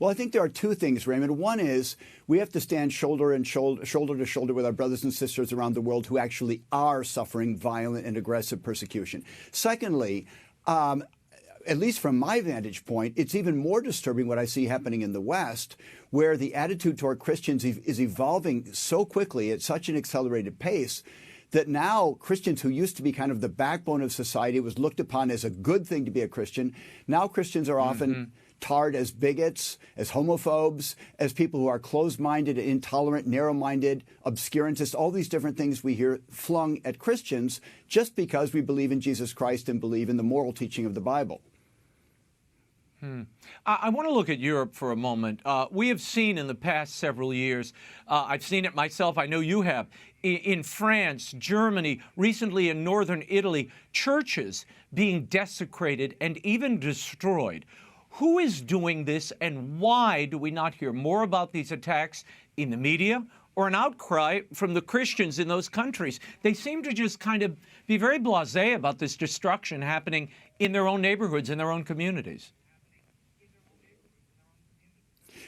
E: Well, I think there are two things, Raymond. One is we have to stand shoulder to shoulder with our brothers and sisters around the world who actually are suffering violent and aggressive persecution. Secondly, at least from my vantage point, it's even more disturbing what I see happening in the West, where the attitude toward Christians is evolving so quickly at such an accelerated pace that now Christians who used to be kind of the backbone of society, was looked upon as a good thing to be a Christian. Now Christians are often tarred as bigots, as homophobes, as people who are closed-minded, intolerant, narrow-minded, obscurantists, all these different things we hear flung at Christians just because we believe in Jesus Christ and believe in the moral teaching of the Bible.
A: I want to look at Europe for a moment. We have seen in the past several years, I've seen it myself, I know you have, in France, Germany, recently in northern Italy, churches being desecrated and even destroyed. Who is doing this, and why do we not hear more about these attacks in the media or an outcry from the Christians in those countries? They seem to just kind of be very blasé about this destruction happening in their own neighborhoods, in their own communities.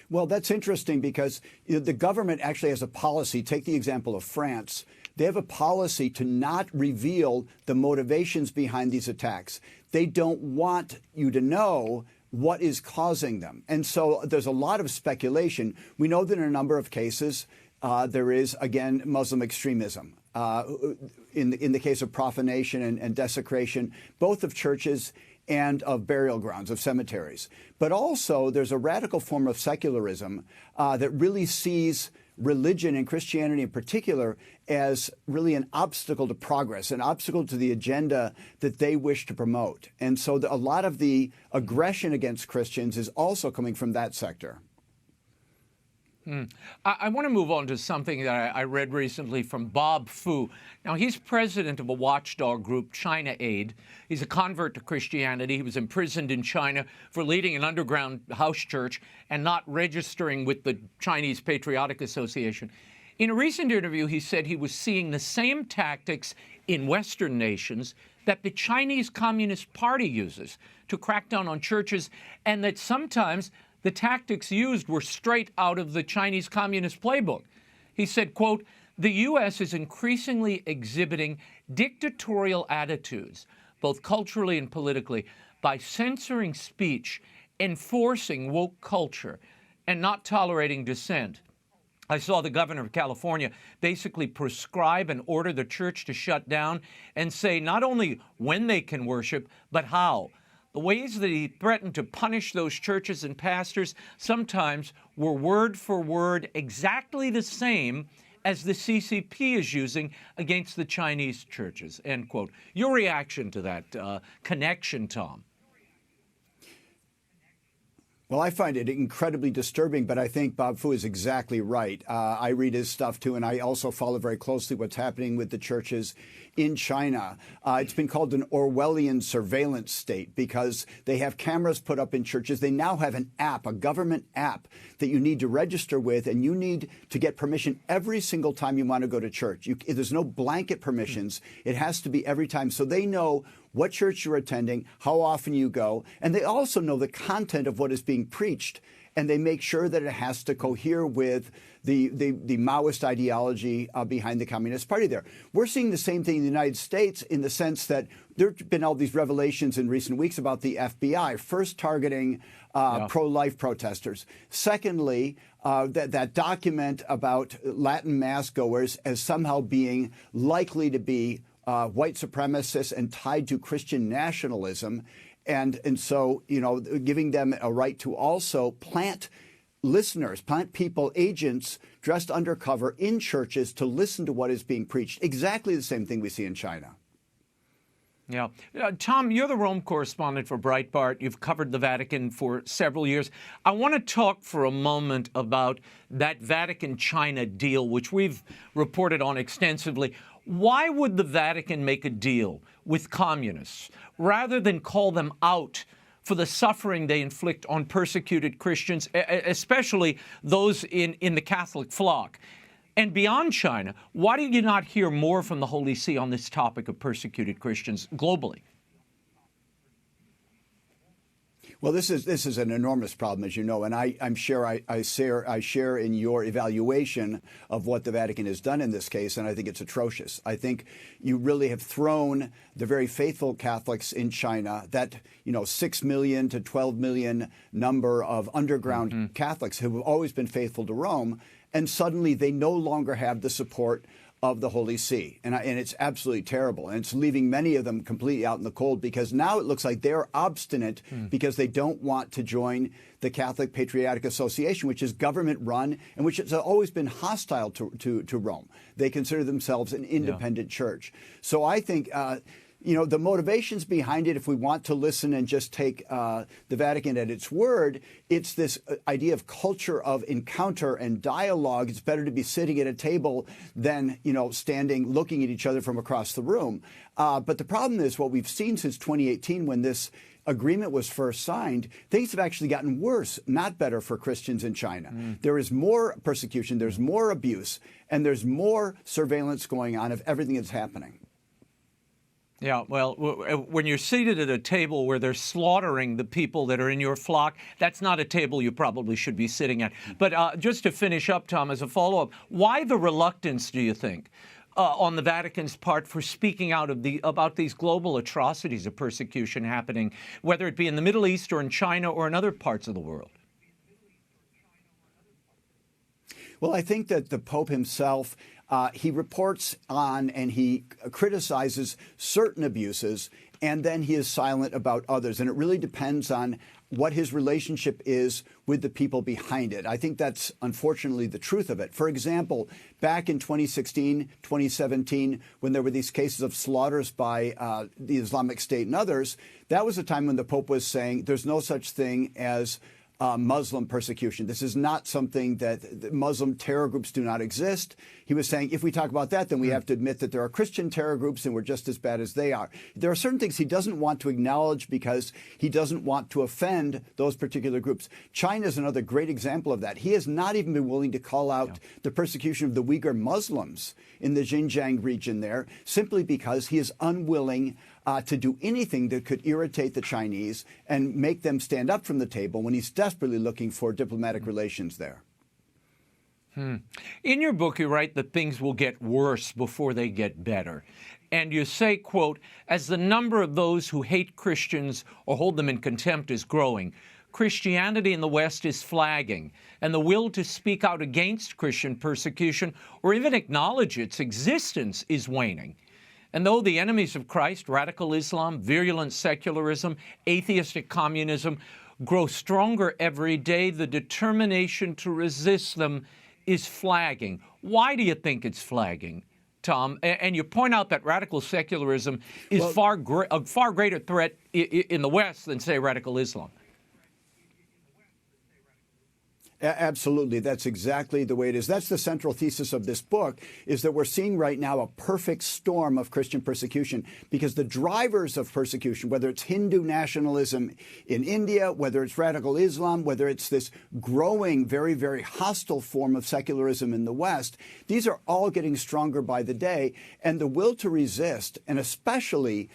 E: Well, that's interesting because the government actually has a policy. Take the example of France. They have a policy to not reveal the motivations behind these attacks. They don't want you to know what is causing them. And so there's a lot of speculation. We know that in a number of cases, there is, again, Muslim extremism. In the case of profanation and desecration, both of churches and of burial grounds, of cemeteries. But also there's a radical form of secularism that really sees religion and Christianity in particular as really an obstacle to progress, an obstacle to the agenda that they wish to promote. And so a lot of the aggression against Christians is also coming from that sector.
A: I want to move on to something that I read recently from Bob Fu. Now, he's president of a watchdog group, China Aid. He's a convert to Christianity. He was imprisoned in China for leading an underground house church and not registering with the Chinese Patriotic Association. In a recent interview, he said he was seeing the same tactics in Western nations that the Chinese Communist Party uses to crack down on churches, and that sometimes the tactics used were straight out of the Chinese Communist playbook. He said, quote, "The U.S. is increasingly exhibiting dictatorial attitudes, both culturally and politically, by censoring speech, enforcing woke culture, and not tolerating dissent." I saw the governor of California basically prescribe and order the church to shut down and say not only when they can worship, but how. The ways that he threatened to punish those churches and pastors sometimes were word for word exactly the same as the CCP is using against the Chinese churches, end quote. Your reaction to that connection, Tom?
E: Well, I find it incredibly disturbing, but I think Bob Fu is exactly right. I read his stuff, too, and I also follow very closely what's happening with the churches in China. It's been called an Orwellian surveillance state because they have cameras put up in churches. They now have an app, a government app, that you need to register with, and you need to get permission every single time you want to go to church. There's no blanket permissions. It has to be every time. So they know what church you're attending, how often you go, and they also know the content of what is being preached, and they make sure that it has to cohere with the Maoist ideology behind the Communist Party there. We're seeing the same thing in the United States in the sense that there have been all these revelations in recent weeks about the FBI, first targeting pro-life protesters. Secondly, that document about Latin mass goers as somehow being likely to be white supremacists and tied to Christian nationalism. And so, giving them a right to also plant listeners, plant people, agents dressed undercover in churches to listen to what is being preached. Exactly the same thing we see in China.
A: Yeah. Tom, you're the Rome correspondent for Breitbart. You've covered the Vatican for several years. I want to talk for a moment about that Vatican-China deal, which we've reported on extensively. Why would the Vatican make a deal with communists rather than call them out for the suffering they inflict on persecuted Christians, especially those in the Catholic flock? And beyond China, why do you not hear more from the Holy See on this topic of persecuted Christians globally?
E: Well, this is an enormous problem, as you know, and I'm sure I share in your evaluation of what the Vatican has done in this case, and I think it's atrocious. I think you really have thrown the very faithful Catholics in China, that 6 million to 12 million number of underground Catholics who have always been faithful to Rome, and suddenly they no longer have the support of the Holy See. And it's absolutely terrible. And it's leaving many of them completely out in the cold, because now it looks like they're obstinate because they don't want to join the Catholic Patriotic Association, which is government run and which has always been hostile to Rome. They consider themselves an independent church. So I think the motivations behind it, if we want to listen and just take the Vatican at its word, it's this idea of culture of encounter and dialogue. It's better to be sitting at a table than, standing looking at each other from across the room. But the problem is what we've seen since 2018, when this agreement was first signed, things have actually gotten worse, not better, for Christians in China. There is more persecution, there's more abuse, and there's more surveillance going on of everything that's happening.
A: Yeah, well, when you're seated at a table where they're slaughtering the people that are in your flock, that's not a table you probably should be sitting at. But just to finish up, Tom, as a follow-up, why the reluctance, do you think, on the Vatican's part for speaking out about these global atrocities of persecution happening, whether it be in the Middle East or in China or in other parts of the world?
E: Well, I think that the Pope himself, he reports on and he criticizes certain abuses, and then he is silent about others. And it really depends on what his relationship is with the people behind it. I think that's unfortunately the truth of it. For example, back in 2016, 2017, when there were these cases of slaughters by the Islamic State and others, that was a time when the Pope was saying there's no such thing as Muslim persecution. This is not something that Muslim terror groups do not exist. He was saying, if we talk about that, then we have to admit that there are Christian terror groups and we're just as bad as they are. There are certain things he doesn't want to acknowledge because he doesn't want to offend those particular groups. China is another great example of that. He has not even been willing to call out the persecution of the Uyghur Muslims in the Xinjiang region there, simply because he is unwilling to do anything that could irritate the Chinese and make them stand up from the table when he's desperately looking for diplomatic relations there.
A: In your book, you write that things will get worse before they get better. And you say, quote, as the number of those who hate Christians or hold them in contempt is growing, Christianity in the West is flagging, and the will to speak out against Christian persecution or even acknowledge its existence is waning. And though the enemies of Christ, radical Islam, virulent secularism, atheistic communism, grow stronger every day, the determination to resist them is flagging. Why do you think it's flagging, Tom? And you point out that radical secularism is a far greater threat in the West than, say, radical Islam.
E: Absolutely. That's exactly the way it is. That's the central thesis of this book, is that we're seeing right now a perfect storm of Christian persecution, because the drivers of persecution, whether it's Hindu nationalism in India, whether it's radical Islam, whether it's this growing, very, very hostile form of secularism in the West, these are all getting stronger by the day. And the will to resist, and especially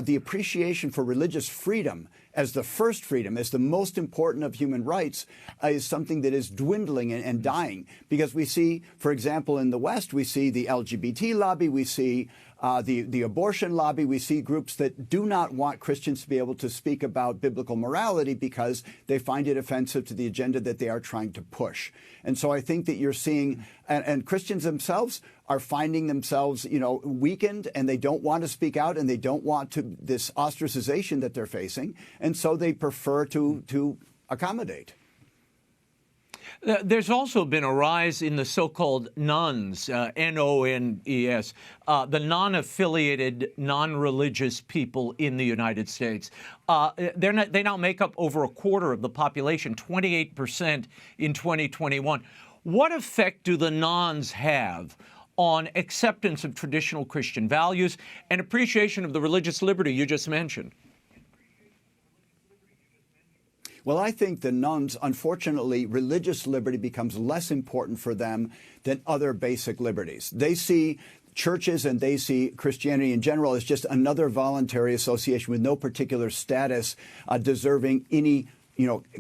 E: the appreciation for religious freedom as the first freedom, as the most important of human rights, is something that is dwindling and dying. Because we see, for example, in the West, we see the LGBT lobby, we see the abortion lobby, we see groups that do not want Christians to be able to speak about biblical morality because they find it offensive to the agenda that they are trying to push. And so I think that you're seeing, and Christians themselves are finding themselves, weakened, and they don't want to speak out, and they don't want this ostracization that they're facing, and so they prefer to accommodate.
A: There's also been a rise in the so-called nones, N-O-N-E-S, the non-affiliated, non-religious people in the United States. They now make up over a quarter of the population, 28% in 2021. What effect do the nones have on acceptance of traditional Christian values and appreciation of the religious liberty you just mentioned?
E: Well, I think the nones, unfortunately, religious liberty becomes less important for them than other basic liberties. They see churches and they see Christianity in general as just another voluntary association with no particular status deserving any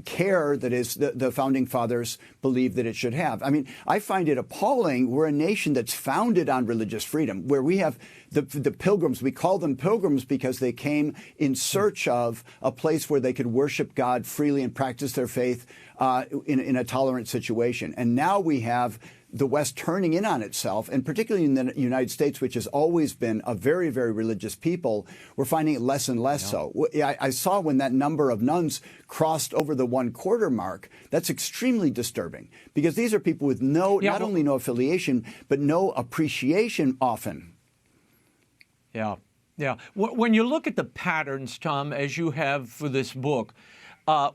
E: care that is the founding fathers believed that it should have. I mean, I find it appalling. We're a nation that's founded on religious freedom, where we have the pilgrims. We call them pilgrims because they came in search of a place where they could worship God freely and practice their faith in a tolerant situation. And now we have the West turning in on itself, and particularly in the United States, which has always been a very, very religious people, we're finding it less and less so. I saw when that number of nuns crossed over the 1/4 mark, that's extremely disturbing, because these are people with not only no affiliation, but no appreciation often.
A: Yeah. When you look at the patterns, Tom, as you have for this book,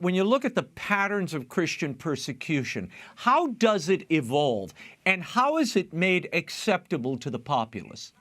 A: when you look at the patterns of Christian persecution, how does it evolve, and how is it made acceptable to the populace?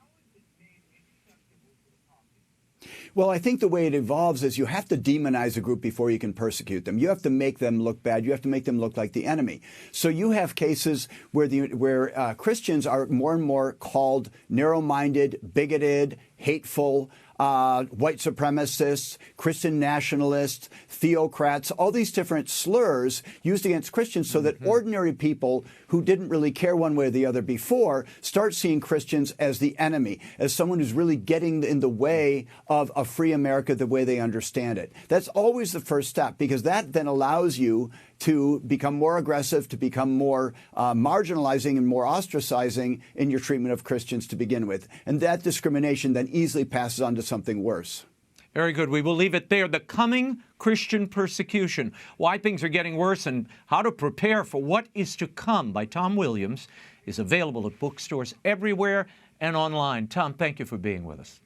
E: Well, I think the way it evolves is you have to demonize a group before you can persecute them. You have to make them look bad. You have to make them look like the enemy. So you have cases where Christians are more and more called narrow-minded, bigoted, hateful, white supremacists, Christian nationalists, theocrats, all these different slurs used against Christians, so that ordinary people who didn't really care one way or the other before start seeing Christians as the enemy, as someone who's really getting in the way of a free America the way they understand it. That's always the first step, because that then allows you to become more aggressive, to become more marginalizing and more ostracizing in your treatment of Christians to begin with. And that discrimination then easily passes on to something worse.
A: Very good. We will leave it there. The Coming Christian Persecution, Why Things Are Getting Worse and How to Prepare for What Is to Come by Tom Williams is available at bookstores everywhere and online. Tom, thank you for being with us.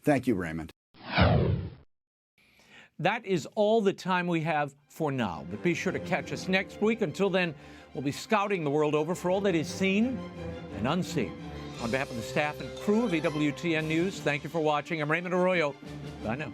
E: Thank you, Raymond.
A: That is all the time we have for now, but be sure to catch us next week. Until then, we'll be scouting the world over for all that is seen and unseen. On behalf of the staff and crew of EWTN News, thank you for watching. I'm Raymond Arroyo. Bye now.